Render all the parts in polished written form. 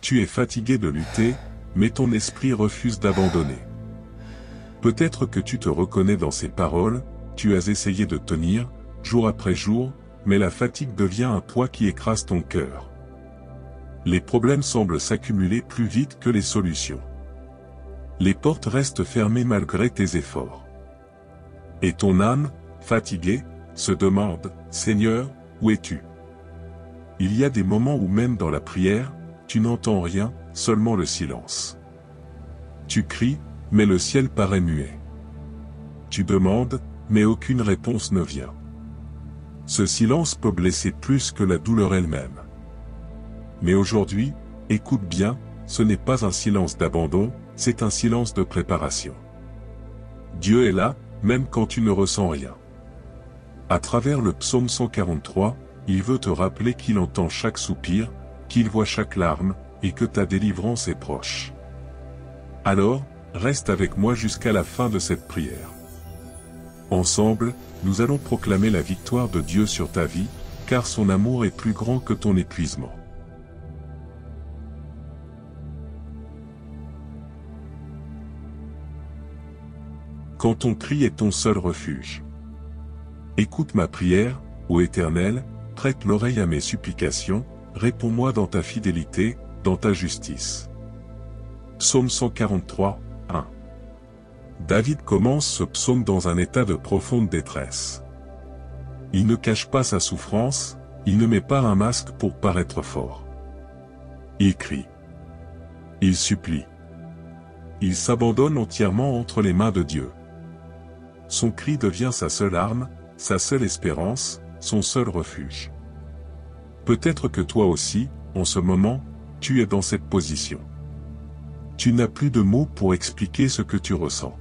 Tu es fatigué de lutter, mais ton esprit refuse d'abandonner. Peut-être que tu te reconnais dans ces paroles, tu as essayé de tenir, jour après jour, mais la fatigue devient un poids qui écrase ton cœur. Les problèmes semblent s'accumuler plus vite que les solutions. Les portes restent fermées malgré tes efforts. Et ton âme, fatiguée, se demande, « Seigneur, où es-tu » Il y a des moments où même dans la prière, tu n'entends rien, seulement le silence. Tu cries, mais le ciel paraît muet. Tu demandes, mais aucune réponse ne vient. Ce silence peut blesser plus que la douleur elle-même. Mais aujourd'hui, écoute bien, ce n'est pas un silence d'abandon, c'est un silence de préparation. Dieu est là, même quand tu ne ressens rien. À travers le psaume 143, il veut te rappeler qu'il entend chaque soupir, qu'il voit chaque larme, et que ta délivrance est proche. Alors, reste avec moi jusqu'à la fin de cette prière. Ensemble, nous allons proclamer la victoire de Dieu sur ta vie, car son amour est plus grand que ton épuisement. Quand ton cri est ton seul refuge. Écoute ma prière, ô Éternel, prête l'oreille à mes supplications, réponds-moi dans ta fidélité, dans ta justice. Psaume 143, 1. David commence ce psaume dans un état de profonde détresse. Il ne cache pas sa souffrance, il ne met pas un masque pour paraître fort. Il crie. Il supplie. Il s'abandonne entièrement entre les mains de Dieu. Son cri devient sa seule arme, sa seule espérance, son seul refuge. Peut-être que toi aussi, en ce moment, tu es dans cette position. Tu n'as plus de mots pour expliquer ce que tu ressens.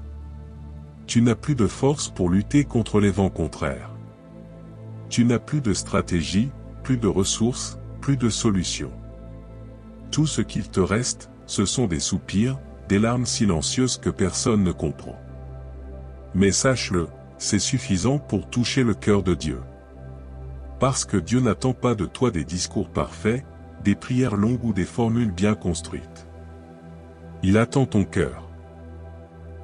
Tu n'as plus de force pour lutter contre les vents contraires. Tu n'as plus de stratégie, plus de ressources, plus de solutions. Tout ce qu'il te reste, ce sont des soupirs, des larmes silencieuses que personne ne comprend. Mais sache-le, c'est suffisant pour toucher le cœur de Dieu. Parce que Dieu n'attend pas de toi des discours parfaits, des prières longues ou des formules bien construites. Il attend ton cœur.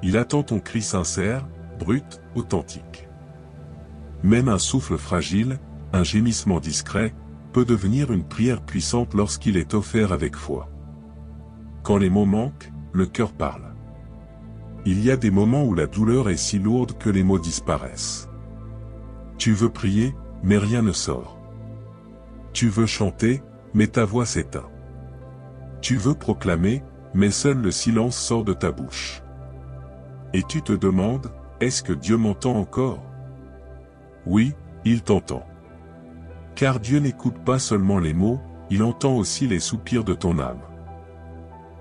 Il attend ton cri sincère, brut, authentique. Même un souffle fragile, un gémissement discret, peut devenir une prière puissante lorsqu'il est offert avec foi. Quand les mots manquent, le cœur parle. Il y a des moments où la douleur est si lourde que les mots disparaissent. Tu veux prier, mais rien ne sort. Tu veux chanter, mais ta voix s'éteint. Tu veux proclamer, mais seul le silence sort de ta bouche. Et tu te demandes, est-ce que Dieu m'entend encore? Oui, il t'entend. Car Dieu n'écoute pas seulement les mots, il entend aussi les soupirs de ton âme.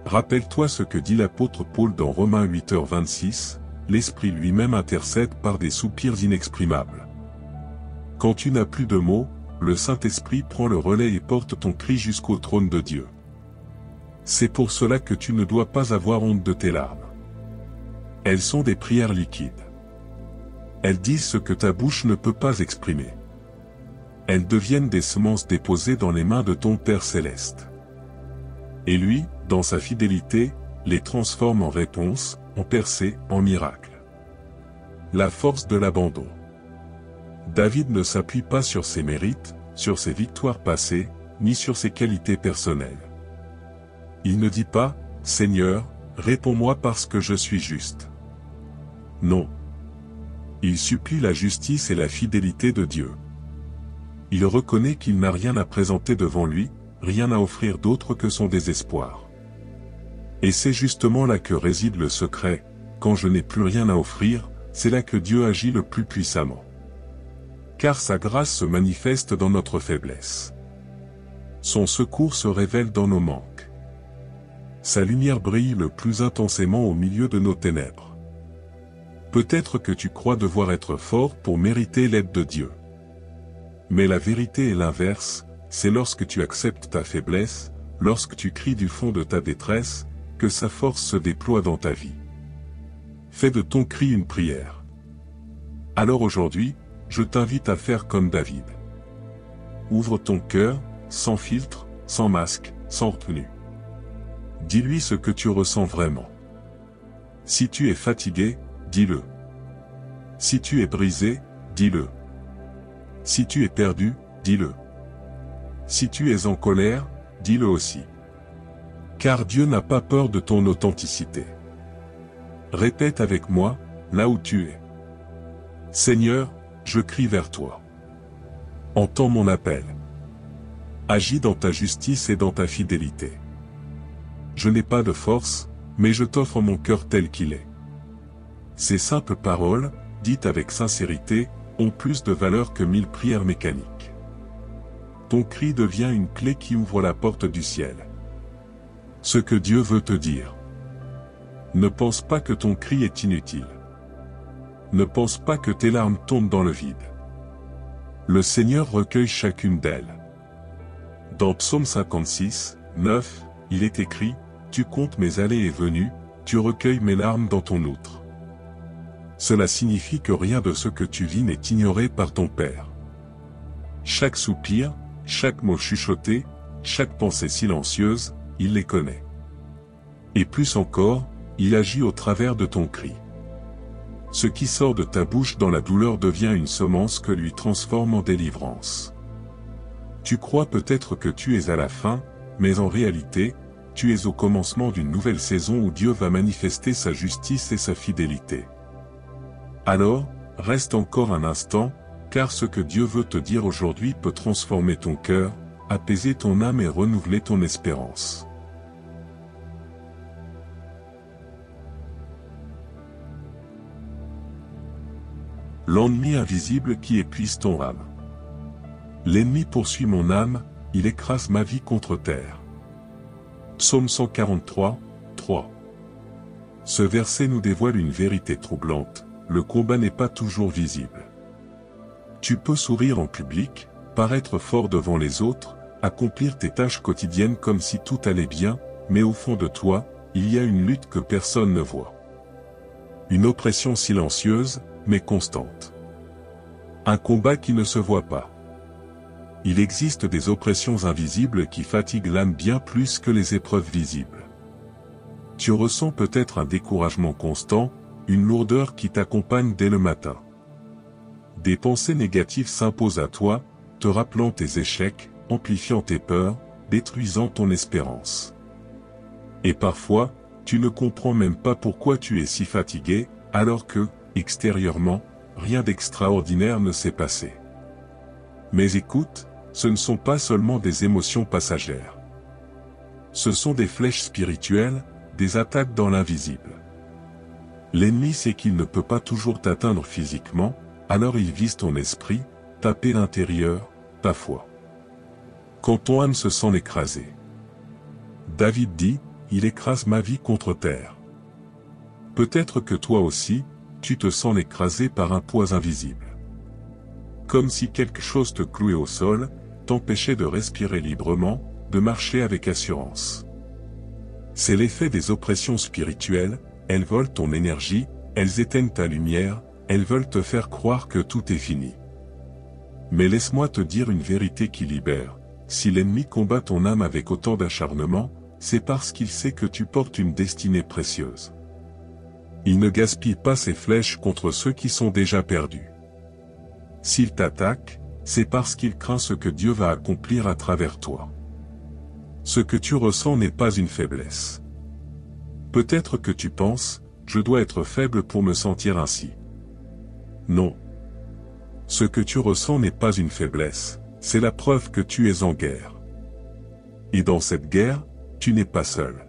Rappelle-toi ce que dit l'apôtre Paul dans Romains 8h26, l'Esprit lui-même intercède par des soupirs inexprimables. Quand tu n'as plus de mots, le Saint-Esprit prend le relais et porte ton cri jusqu'au trône de Dieu. C'est pour cela que tu ne dois pas avoir honte de tes larmes. Elles sont des prières liquides. Elles disent ce que ta bouche ne peut pas exprimer. Elles deviennent des semences déposées dans les mains de ton Père céleste. Et lui, dans sa fidélité, les transforme en réponse, en percée, en miracle. La force de l'abandon. David ne s'appuie pas sur ses mérites, sur ses victoires passées, ni sur ses qualités personnelles. Il ne dit pas, « Seigneur, réponds-moi parce que je suis juste ». Non. Il supplie la justice et la fidélité de Dieu. Il reconnaît qu'il n'a rien à présenter devant lui, rien à offrir d'autre que son désespoir. Et c'est justement là que réside le secret, quand je n'ai plus rien à offrir, c'est là que Dieu agit le plus puissamment. Car sa grâce se manifeste dans notre faiblesse. Son secours se révèle dans nos manques. Sa lumière brille le plus intensément au milieu de nos ténèbres. Peut-être que tu crois devoir être fort pour mériter l'aide de Dieu. Mais la vérité est l'inverse, c'est lorsque tu acceptes ta faiblesse, lorsque tu cries du fond de ta détresse, que sa force se déploie dans ta vie. Fais de ton cri une prière. Alors aujourd'hui, je t'invite à faire comme David. Ouvre ton cœur, sans filtre, sans masque, sans retenue. Dis-lui ce que tu ressens vraiment. Si tu es fatigué, dis-le. Si tu es brisé, dis-le. Si tu es perdu, dis-le. Si tu es en colère, dis-le aussi. Car Dieu n'a pas peur de ton authenticité. Répète avec moi, là où tu es. Seigneur, je crie vers toi. Entends mon appel. Agis dans ta justice et dans ta fidélité. Je n'ai pas de force, mais je t'offre mon cœur tel qu'il est. Ces simples paroles, dites avec sincérité, ont plus de valeur que 1000 prières mécaniques. Ton cri devient une clé qui ouvre la porte du ciel. Ce que Dieu veut te dire. Ne pense pas que ton cri est inutile. Ne pense pas que tes larmes tombent dans le vide. Le Seigneur recueille chacune d'elles. Dans Psaume 56, 9, il est écrit, « Tu comptes mes allées et venues, tu recueilles mes larmes dans ton outre. » Cela signifie que rien de ce que tu vis n'est ignoré par ton Père. Chaque soupir, chaque mot chuchoté, chaque pensée silencieuse, il les connaît. Et plus encore, il agit au travers de ton cri. Ce qui sort de ta bouche dans la douleur devient une semence que lui transforme en délivrance. Tu crois peut-être que tu es à la fin, mais en réalité, tu es au commencement d'une nouvelle saison où Dieu va manifester sa justice et sa fidélité. Alors, reste encore un instant, car ce que Dieu veut te dire aujourd'hui peut transformer ton cœur, apaiser ton âme et renouveler ton espérance. L'ennemi invisible qui épuise ton âme. L'ennemi poursuit mon âme, il écrase ma vie contre terre. Psaume 143, 3. Ce verset nous dévoile une vérité troublante, le combat n'est pas toujours visible. Tu peux sourire en public, paraître fort devant les autres, accomplir tes tâches quotidiennes comme si tout allait bien, mais au fond de toi, il y a une lutte que personne ne voit. Une oppression silencieuse, mais constante. Un combat qui ne se voit pas. Il existe des oppressions invisibles qui fatiguent l'âme bien plus que les épreuves visibles. Tu ressens peut-être un découragement constant, une lourdeur qui t'accompagne dès le matin. Des pensées négatives s'imposent à toi, te rappelant tes échecs, amplifiant tes peurs, détruisant ton espérance. Et parfois, tu ne comprends même pas pourquoi tu es si fatigué, alors que, extérieurement, rien d'extraordinaire ne s'est passé. Mais écoute, ce ne sont pas seulement des émotions passagères. Ce sont des flèches spirituelles, des attaques dans l'invisible. L'ennemi sait qu'il ne peut pas toujours t'atteindre physiquement, alors il vise ton esprit, ta paix intérieure, ta foi. Quand ton âme se sent écrasée. David dit, il écrase ma vie contre terre. Peut-être que toi aussi, tu te sens écrasé par un poids invisible. Comme si quelque chose te clouait au sol, t'empêchait de respirer librement, de marcher avec assurance. C'est l'effet des oppressions spirituelles, elles volent ton énergie, elles éteignent ta lumière, elles veulent te faire croire que tout est fini. Mais laisse-moi te dire une vérité qui libère, si l'ennemi combat ton âme avec autant d'acharnement, c'est parce qu'il sait que tu portes une destinée précieuse. Il ne gaspille pas ses flèches contre ceux qui sont déjà perdus. S'il t'attaque, c'est parce qu'il craint ce que Dieu va accomplir à travers toi. Ce que tu ressens n'est pas une faiblesse. Peut-être que tu penses, je dois être faible pour me sentir ainsi. Non. Ce que tu ressens n'est pas une faiblesse, c'est la preuve que tu es en guerre. Et dans cette guerre, tu n'es pas seul.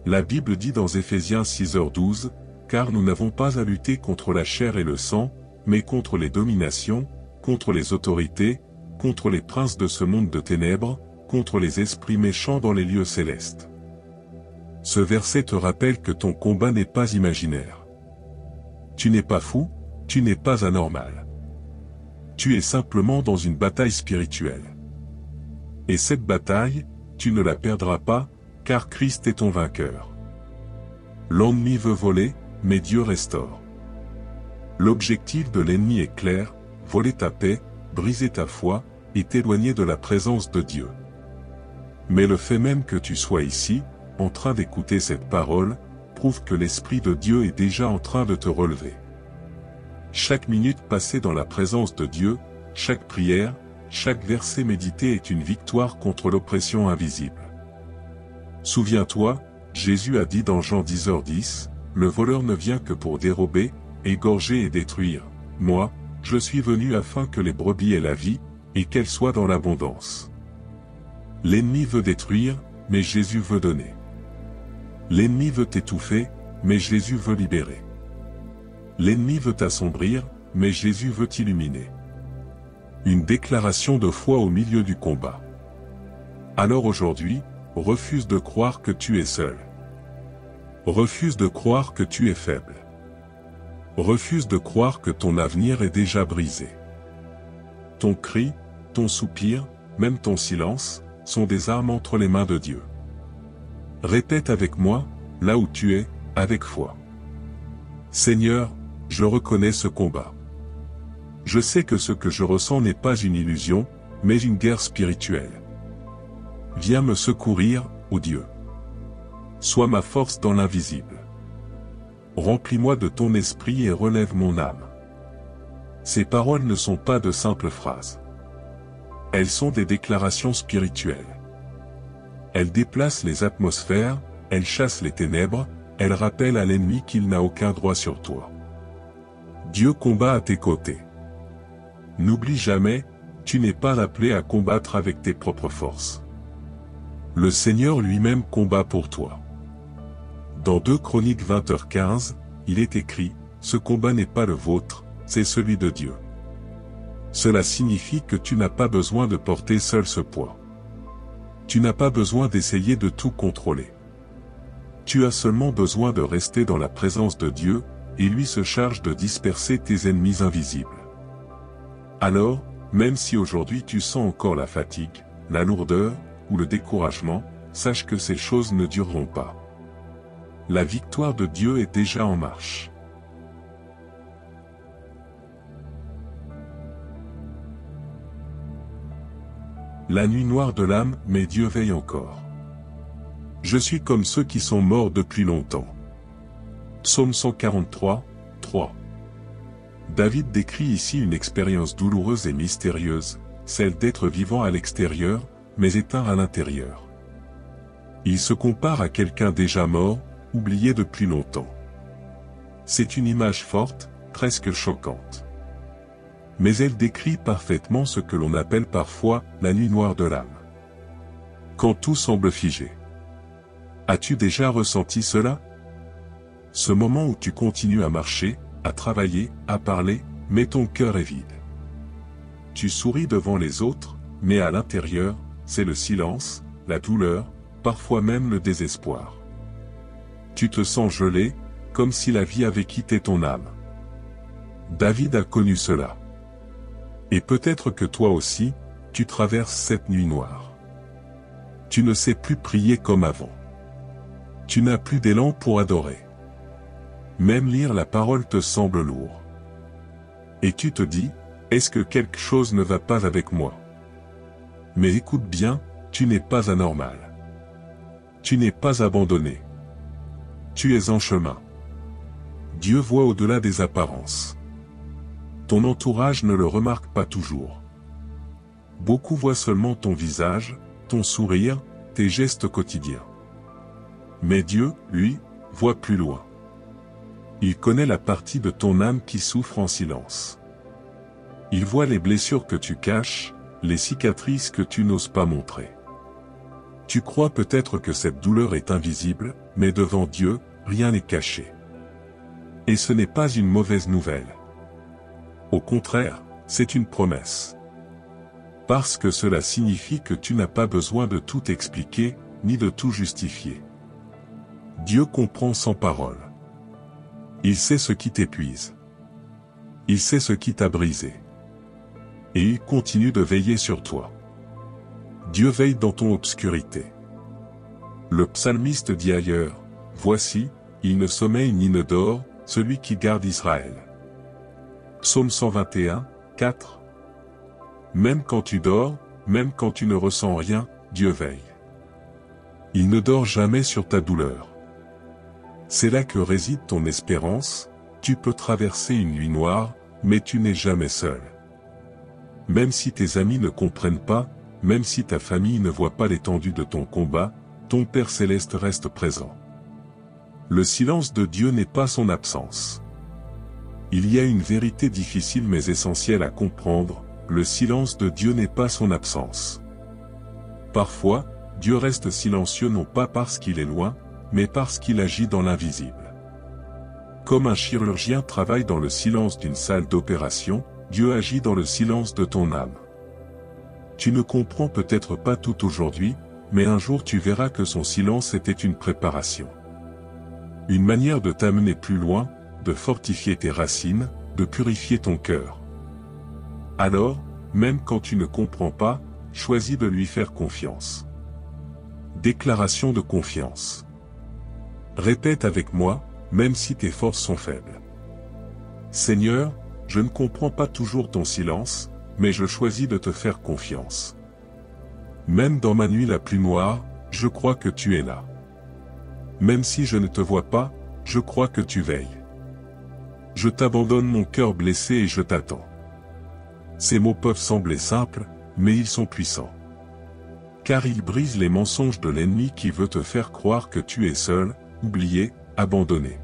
La Bible dit dans Éphésiens 6h12, « Car nous n'avons pas à lutter contre la chair et le sang, mais contre les dominations, contre les autorités, contre les princes de ce monde de ténèbres, contre les esprits méchants dans les lieux célestes. » Ce verset te rappelle que ton combat n'est pas imaginaire. Tu n'es pas fou, tu n'es pas anormal. Tu es simplement dans une bataille spirituelle. Et cette bataille, tu ne la perdras pas, car Christ est ton vainqueur. L'ennemi veut voler, mais Dieu restaure. L'objectif de l'ennemi est clair, voler ta paix, briser ta foi, et t'éloigner de la présence de Dieu. Mais le fait même que tu sois ici, en train d'écouter cette parole, prouve que l'Esprit de Dieu est déjà en train de te relever. Chaque minute passée dans la présence de Dieu, chaque prière, chaque verset médité est une victoire contre l'oppression invisible. Souviens-toi, Jésus a dit dans Jean 10h10, « Le voleur ne vient que pour dérober, égorger et détruire. Moi, je suis venu afin que les brebis aient la vie, et qu'elle soit dans l'abondance. » L'ennemi veut détruire, mais Jésus veut donner. L'ennemi veut t'étouffer, mais Jésus veut libérer. L'ennemi veut t'assombrir, mais Jésus veut t'illuminer. Une déclaration de foi au milieu du combat. Alors aujourd'hui, refuse de croire que tu es seul. Refuse de croire que tu es faible. Refuse de croire que ton avenir est déjà brisé. Ton cri, ton soupir, même ton silence, sont des armes entre les mains de Dieu. Répète avec moi, là où tu es, avec foi. Seigneur, je reconnais ce combat. Je sais que ce que je ressens n'est pas une illusion, mais une guerre spirituelle. Viens me secourir, ô Dieu. Sois ma force dans l'invisible. Remplis-moi de ton esprit et relève mon âme. Ces paroles ne sont pas de simples phrases. Elles sont des déclarations spirituelles. Elles déplacent les atmosphères, elles chassent les ténèbres, elles rappellent à l'ennemi qu'il n'a aucun droit sur toi. Dieu combat à tes côtés. N'oublie jamais, tu n'es pas appelé à combattre avec tes propres forces. Le Seigneur lui-même combat pour toi. Dans 2 Chroniques 20h15, il est écrit, « Ce combat n'est pas le vôtre, c'est celui de Dieu. » Cela signifie que tu n'as pas besoin de porter seul ce poids. Tu n'as pas besoin d'essayer de tout contrôler. Tu as seulement besoin de rester dans la présence de Dieu, et lui se charge de disperser tes ennemis invisibles. Alors, même si aujourd'hui tu sens encore la fatigue, la lourdeur, ou le découragement, sache que ces choses ne dureront pas. La victoire de Dieu est déjà en marche. La nuit noire de l'âme, mais Dieu veille encore. Je suis comme ceux qui sont morts depuis longtemps. Psaume 143, 3. David décrit ici une expérience douloureuse et mystérieuse, celle d'être vivant à l'extérieur, mais éteint à l'intérieur. Il se compare à quelqu'un déjà mort, oublié depuis longtemps. C'est une image forte, presque choquante. Mais elle décrit parfaitement ce que l'on appelle parfois la nuit noire de l'âme. Quand tout semble figé. As-tu déjà ressenti cela? Ce moment où tu continues à marcher, à travailler, à parler, mais ton cœur est vide. Tu souris devant les autres, mais à l'intérieur, c'est le silence, la douleur, parfois même le désespoir. Tu te sens gelé, comme si la vie avait quitté ton âme. David a connu cela. Et peut-être que toi aussi, tu traverses cette nuit noire. Tu ne sais plus prier comme avant. Tu n'as plus d'élan pour adorer. Même lire la parole te semble lourd. Et tu te dis, est-ce que quelque chose ne va pas avec moi? Mais écoute bien, tu n'es pas anormal. Tu n'es pas abandonné. Tu es en chemin. Dieu voit au-delà des apparences. Ton entourage ne le remarque pas toujours. Beaucoup voient seulement ton visage, ton sourire, tes gestes quotidiens. Mais Dieu, lui, voit plus loin. Il connaît la partie de ton âme qui souffre en silence. Il voit les blessures que tu caches, les cicatrices que tu n'oses pas montrer. Tu crois peut-être que cette douleur est invisible, mais devant Dieu, rien n'est caché. Et ce n'est pas une mauvaise nouvelle. Au contraire, c'est une promesse. Parce que cela signifie que tu n'as pas besoin de tout expliquer, ni de tout justifier. Dieu comprend sans parole. Il sait ce qui t'épuise. Il sait ce qui t'a brisé. Et il continue de veiller sur toi. Dieu veille dans ton obscurité. Le psalmiste dit ailleurs, « Voici, il ne sommeille ni ne dort, celui qui garde Israël. » Psaume 121, 4. Même quand tu dors, même quand tu ne ressens rien, Dieu veille. Il ne dort jamais sur ta douleur. C'est là que réside ton espérance. Tu peux traverser une nuit noire, mais tu n'es jamais seul. Même si tes amis ne comprennent pas, même si ta famille ne voit pas l'étendue de ton combat, ton Père Céleste reste présent. Le silence de Dieu n'est pas son absence. Il y a une vérité difficile mais essentielle à comprendre, le silence de Dieu n'est pas son absence. Parfois, Dieu reste silencieux non pas parce qu'il est loin, mais parce qu'il agit dans l'invisible. Comme un chirurgien travaille dans le silence d'une salle d'opération, Dieu agit dans le silence de ton âme. Tu ne comprends peut-être pas tout aujourd'hui, mais un jour tu verras que son silence était une préparation. Une manière de t'amener plus loin, de fortifier tes racines, de purifier ton cœur. Alors, même quand tu ne comprends pas, choisis de lui faire confiance. Déclaration de confiance. Répète avec moi, même si tes forces sont faibles. Seigneur, je ne comprends pas toujours ton silence, mais je choisis de te faire confiance. Même dans ma nuit la plus noire, je crois que tu es là. Même si je ne te vois pas, je crois que tu veilles. Je t'abandonne mon cœur blessé et je t'attends. Ces mots peuvent sembler simples, mais ils sont puissants. Car ils brisent les mensonges de l'ennemi qui veut te faire croire que tu es seul, oublié, abandonné.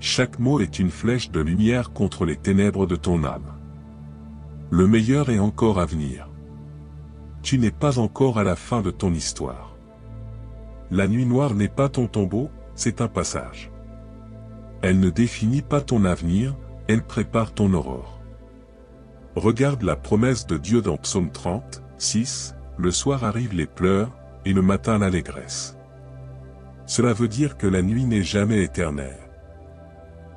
Chaque mot est une flèche de lumière contre les ténèbres de ton âme. Le meilleur est encore à venir. Tu n'es pas encore à la fin de ton histoire. La nuit noire n'est pas ton tombeau, c'est un passage. Elle ne définit pas ton avenir, elle prépare ton aurore. Regarde la promesse de Dieu dans Psaume 30, 6, le soir arrivent les pleurs, et le matin l'allégresse. Cela veut dire que la nuit n'est jamais éternelle.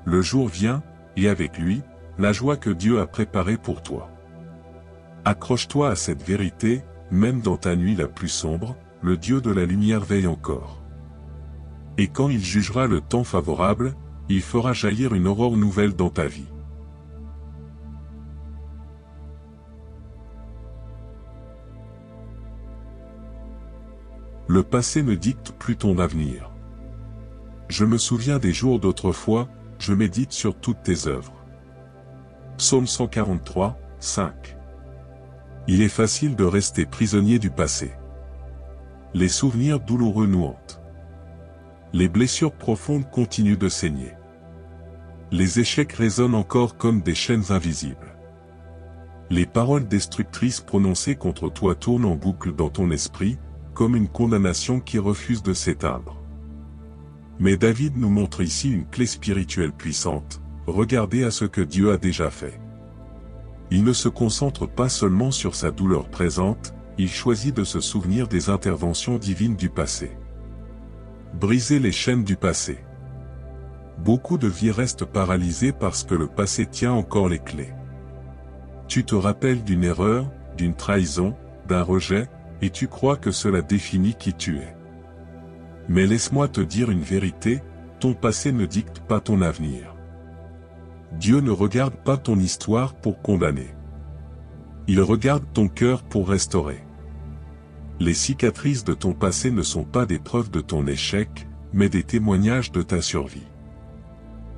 Le jour vient, et avec lui, la joie que Dieu a préparée pour toi. Accroche-toi à cette vérité, même dans ta nuit la plus sombre, le Dieu de la lumière veille encore. Et quand il jugera le temps favorable, il fera jaillir une aurore nouvelle dans ta vie. Le passé ne dicte plus ton avenir. Je me souviens des jours d'autrefois, je médite sur toutes tes œuvres. Psaume 143, 5. Il est facile de rester prisonnier du passé. Les souvenirs douloureux nous hantent. Les blessures profondes continuent de saigner. Les échecs résonnent encore comme des chaînes invisibles. Les paroles destructrices prononcées contre toi tournent en boucle dans ton esprit, comme une condamnation qui refuse de s'éteindre. Mais David nous montre ici une clé spirituelle puissante, regardez à ce que Dieu a déjà fait. Il ne se concentre pas seulement sur sa douleur présente, il choisit de se souvenir des interventions divines du passé. Briser les chaînes du passé. Beaucoup de vies restent paralysées parce que le passé tient encore les clés. Tu te rappelles d'une erreur, d'une trahison, d'un rejet, et tu crois que cela définit qui tu es. Mais laisse-moi te dire une vérité, ton passé ne dicte pas ton avenir. Dieu ne regarde pas ton histoire pour condamner. Il regarde ton cœur pour restaurer. Les cicatrices de ton passé ne sont pas des preuves de ton échec, mais des témoignages de ta survie.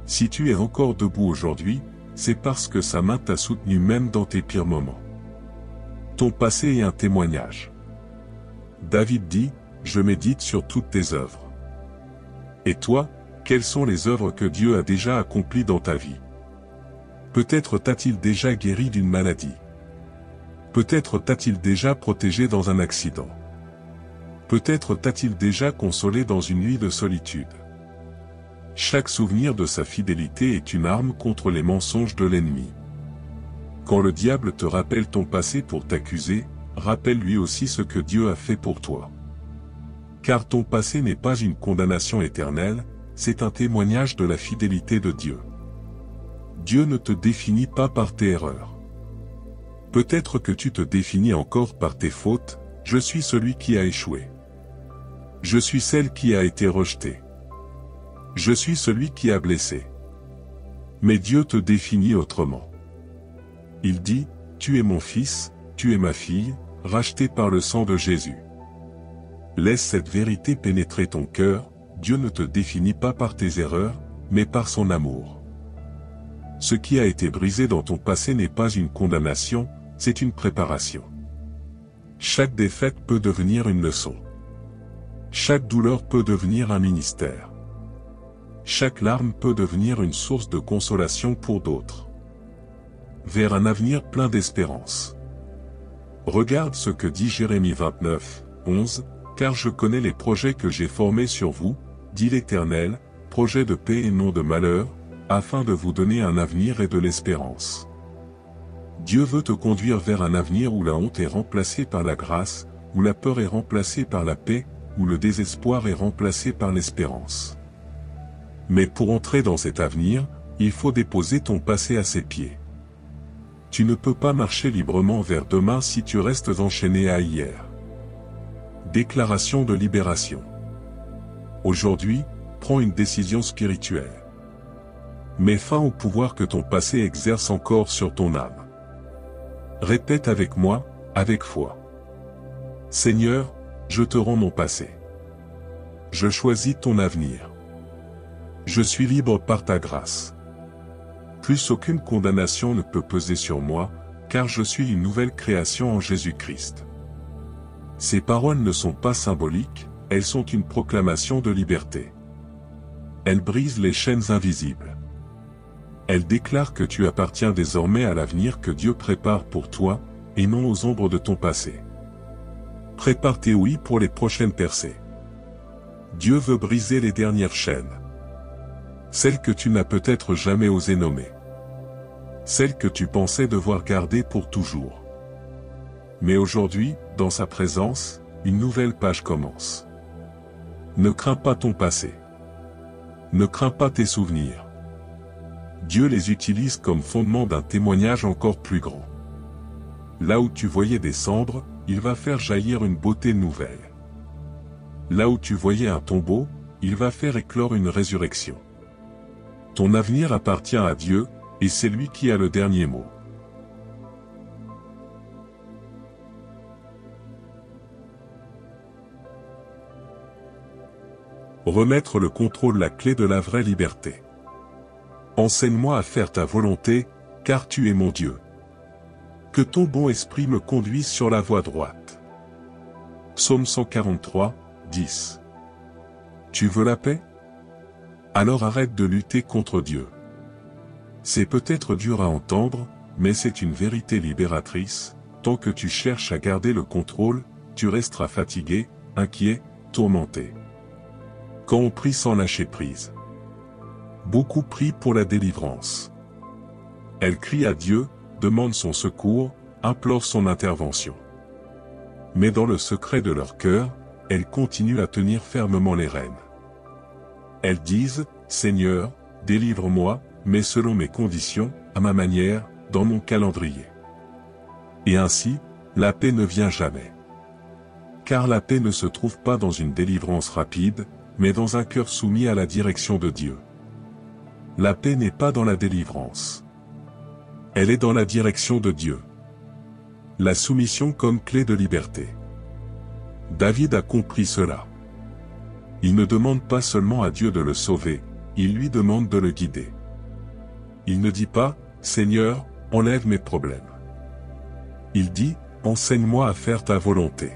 Si tu es encore debout aujourd'hui, c'est parce que sa main t'a soutenu même dans tes pires moments. Ton passé est un témoignage. David dit, « Je médite sur toutes tes œuvres. » Et toi, quelles sont les œuvres que Dieu a déjà accomplies dans ta vie? Peut-être t'a-t-il déjà guéri d'une maladie. Peut-être t'a-t-il déjà protégé dans un accident. Peut-être t'a-t-il déjà consolé dans une nuit de solitude. Chaque souvenir de sa fidélité est une arme contre les mensonges de l'ennemi. Quand le diable te rappelle ton passé pour t'accuser, rappelle-lui aussi ce que Dieu a fait pour toi. Car ton passé n'est pas une condamnation éternelle, c'est un témoignage de la fidélité de Dieu. Dieu ne te définit pas par tes erreurs. Peut-être que tu te définis encore par tes fautes, je suis celui qui a échoué. Je suis celle qui a été rejetée. Je suis celui qui a blessé. Mais Dieu te définit autrement. Il dit, tu es mon fils, tu es ma fille, racheté par le sang de Jésus. Laisse cette vérité pénétrer ton cœur, Dieu ne te définit pas par tes erreurs, mais par son amour. Ce qui a été brisé dans ton passé n'est pas une condamnation, c'est une préparation. Chaque défaite peut devenir une leçon. Chaque douleur peut devenir un ministère. Chaque larme peut devenir une source de consolation pour d'autres. Vers un avenir plein d'espérance. Regarde ce que dit Jérémie 29, 11, « Car je connais les projets que j'ai formés sur vous, dit l'Éternel, projets de paix et non de malheur, afin de vous donner un avenir et de l'espérance. » Dieu veut te conduire vers un avenir où la honte est remplacée par la grâce, où la peur est remplacée par la paix, où le désespoir est remplacé par l'espérance. Mais pour entrer dans cet avenir, il faut déposer ton passé à ses pieds. Tu ne peux pas marcher librement vers demain si tu restes enchaîné à hier. Déclaration de libération. Aujourd'hui, prends une décision spirituelle. Mets fin au pouvoir que ton passé exerce encore sur ton âme. Répète avec moi, avec foi. Seigneur, je te rends mon passé. Je choisis ton avenir. Je suis libre par ta grâce. Plus aucune condamnation ne peut peser sur moi, car je suis une nouvelle création en Jésus-Christ. Ces paroles ne sont pas symboliques, elles sont une proclamation de liberté. Elles brisent les chaînes invisibles. Elles déclarent que tu appartiens désormais à l'avenir que Dieu prépare pour toi, et non aux ombres de ton passé. Prépare tes ouïes pour les prochaines percées. Dieu veut briser les dernières chaînes. Celles que tu n'as peut-être jamais osé nommer. Celles que tu pensais devoir garder pour toujours. Mais aujourd'hui, dans sa présence, une nouvelle page commence. Ne crains pas ton passé. Ne crains pas tes souvenirs. Dieu les utilise comme fondement d'un témoignage encore plus grand. Là où tu voyais des cendres, il va faire jaillir une beauté nouvelle. Là où tu voyais un tombeau, il va faire éclore une résurrection. Ton avenir appartient à Dieu, et c'est lui qui a le dernier mot. Remettre le contrôle, la clé de la vraie liberté. Enseigne-moi à faire ta volonté, car tu es mon Dieu. Que ton bon esprit me conduise sur la voie droite. Psaume 143, 10. Tu veux la paix? Alors arrête de lutter contre Dieu. C'est peut-être dur à entendre, mais c'est une vérité libératrice. Tant que tu cherches à garder le contrôle, tu resteras fatigué, inquiet, tourmenté. Quand on prie sans lâcher prise. Beaucoup prient pour la délivrance. Elles crient à Dieu, demandent son secours, implorent son intervention. Mais dans le secret de leur cœur, elles continuent à tenir fermement les rênes. Elles disent, « Seigneur, délivre-moi, mais selon mes conditions, à ma manière, dans mon calendrier. » Et ainsi, la paix ne vient jamais. Car la paix ne se trouve pas dans une délivrance rapide, mais dans un cœur soumis à la direction de Dieu. La paix n'est pas dans la délivrance. Elle est dans la direction de Dieu. La soumission comme clé de liberté. David a compris cela. Il ne demande pas seulement à Dieu de le sauver, il lui demande de le guider. Il ne dit pas, « Seigneur, enlève mes problèmes ». Il dit, « Enseigne-moi à faire ta volonté ».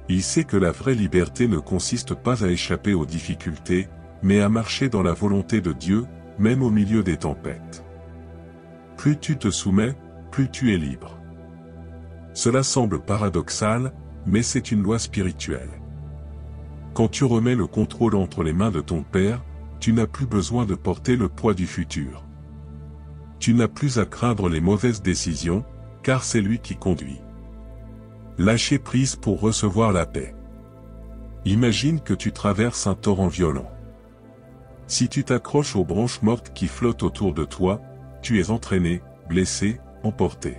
Il sait que la vraie liberté ne consiste pas à échapper aux difficultés, mais à marcher dans la volonté de Dieu, même au milieu des tempêtes. Plus tu te soumets, plus tu es libre. Cela semble paradoxal, mais c'est une loi spirituelle. Quand tu remets le contrôle entre les mains de ton Père, tu n'as plus besoin de porter le poids du futur. Tu n'as plus à craindre les mauvaises décisions, car c'est lui qui conduit. Lâcher prise pour recevoir la paix. Imagine que tu traverses un torrent violent. Si tu t'accroches aux branches mortes qui flottent autour de toi, tu es entraîné, blessé, emporté.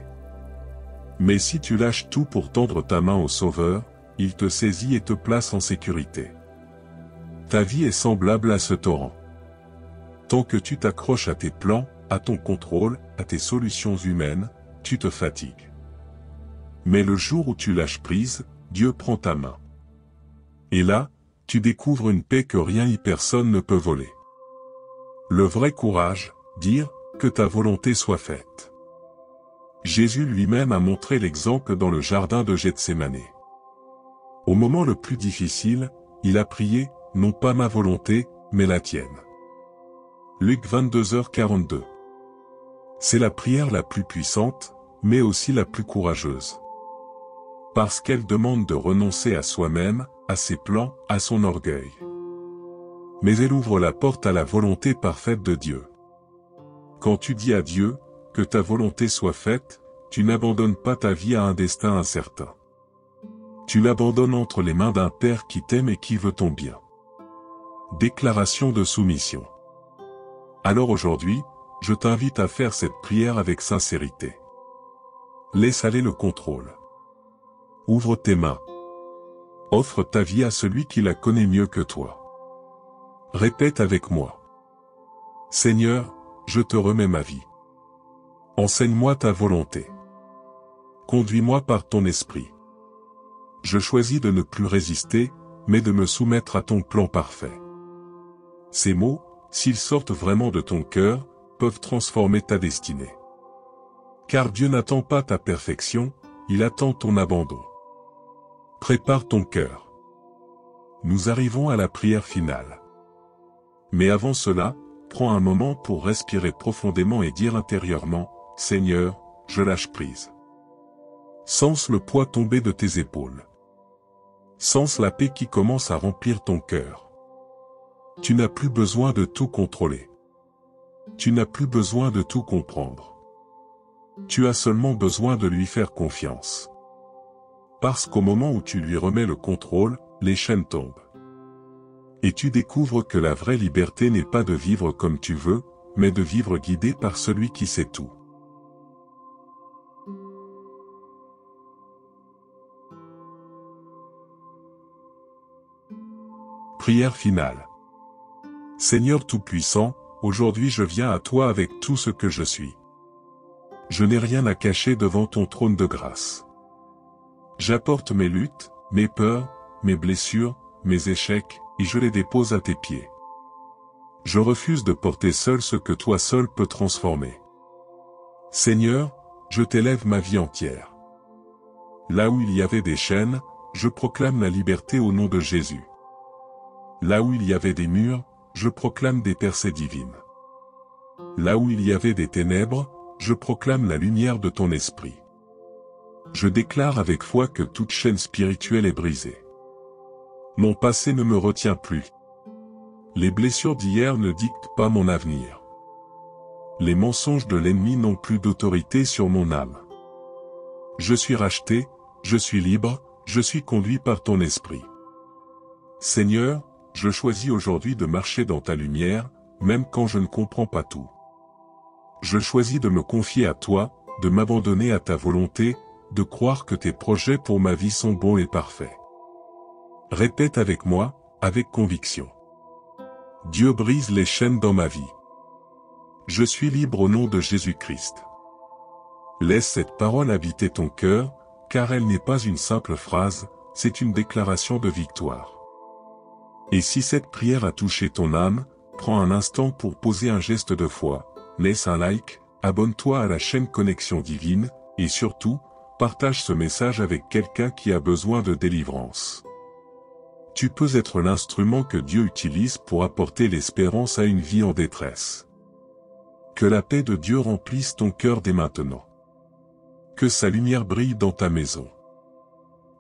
Mais si tu lâches tout pour tendre ta main au Sauveur, il te saisit et te place en sécurité. Ta vie est semblable à ce torrent. Tant que tu t'accroches à tes plans, à ton contrôle, à tes solutions humaines, tu te fatigues. Mais le jour où tu lâches prise, Dieu prend ta main. Et là, tu découvres une paix que rien ni personne ne peut voler. Le vrai courage, dire, que ta volonté soit faite. Jésus lui-même a montré l'exemple dans le jardin de Gethsémane. Au moment le plus difficile, il a prié, non pas ma volonté, mais la tienne. Luc 22h42. C'est la prière la plus puissante, mais aussi la plus courageuse. Parce qu'elle demande de renoncer à soi-même, à ses plans, à son orgueil. Mais elle ouvre la porte à la volonté parfaite de Dieu. Quand tu dis à Dieu, que ta volonté soit faite, tu n'abandonnes pas ta vie à un destin incertain. Tu l'abandonnes entre les mains d'un Père qui t'aime et qui veut ton bien. Déclaration de soumission. Alors aujourd'hui, je t'invite à faire cette prière avec sincérité. Laisse aller le contrôle. Ouvre tes mains. Offre ta vie à celui qui la connaît mieux que toi. Répète avec moi. Seigneur, je te remets ma vie. Enseigne-moi ta volonté. Conduis-moi par ton esprit. Je choisis de ne plus résister, mais de me soumettre à ton plan parfait. Ces mots, s'ils sortent vraiment de ton cœur, peuvent transformer ta destinée. Car Dieu n'attend pas ta perfection, il attend ton abandon. Prépare ton cœur. Nous arrivons à la prière finale. Mais avant cela, prends un moment pour respirer profondément et dire intérieurement, « Seigneur, je lâche prise. » Sens le poids tomber de tes épaules. Sens la paix qui commence à remplir ton cœur. Tu n'as plus besoin de tout contrôler. Tu n'as plus besoin de tout comprendre. Tu as seulement besoin de lui faire confiance. Parce qu'au moment où tu lui remets le contrôle, les chaînes tombent. Et tu découvres que la vraie liberté n'est pas de vivre comme tu veux, mais de vivre guidé par celui qui sait tout. Prière finale. Seigneur Tout-Puissant, aujourd'hui je viens à toi avec tout ce que je suis. Je n'ai rien à cacher devant ton trône de grâce. J'apporte mes luttes, mes peurs, mes blessures, mes échecs, et je les dépose à tes pieds. Je refuse de porter seul ce que toi seul peux transformer. Seigneur, je t'élève ma vie entière. Là où il y avait des chaînes, je proclame la liberté au nom de Jésus. Là où il y avait des murs, je proclame des percées divines. Là où il y avait des ténèbres, je proclame la lumière de ton esprit. Je déclare avec foi que toute chaîne spirituelle est brisée. Mon passé ne me retient plus. Les blessures d'hier ne dictent pas mon avenir. Les mensonges de l'ennemi n'ont plus d'autorité sur mon âme. Je suis racheté, je suis libre, je suis conduit par ton esprit. Seigneur, je choisis aujourd'hui de marcher dans ta lumière, même quand je ne comprends pas tout. Je choisis de me confier à toi, de m'abandonner à ta volonté, de croire que tes projets pour ma vie sont bons et parfaits. Répète avec moi, avec conviction. Dieu brise les chaînes dans ma vie. Je suis libre au nom de Jésus-Christ. Laisse cette parole habiter ton cœur, car elle n'est pas une simple phrase, c'est une déclaration de victoire. Et si cette prière a touché ton âme, prends un instant pour poser un geste de foi, laisse un like, abonne-toi à la chaîne Connexion Divine, et surtout, partage ce message avec quelqu'un qui a besoin de délivrance. Tu peux être l'instrument que Dieu utilise pour apporter l'espérance à une vie en détresse. Que la paix de Dieu remplisse ton cœur dès maintenant. Que sa lumière brille dans ta maison.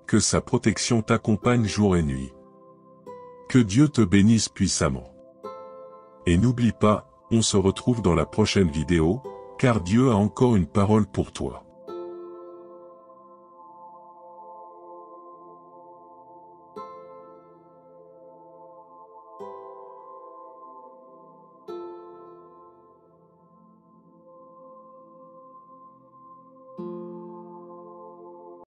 Que sa protection t'accompagne jour et nuit. Que Dieu te bénisse puissamment. Et n'oublie pas, on se retrouve dans la prochaine vidéo, car Dieu a encore une parole pour toi.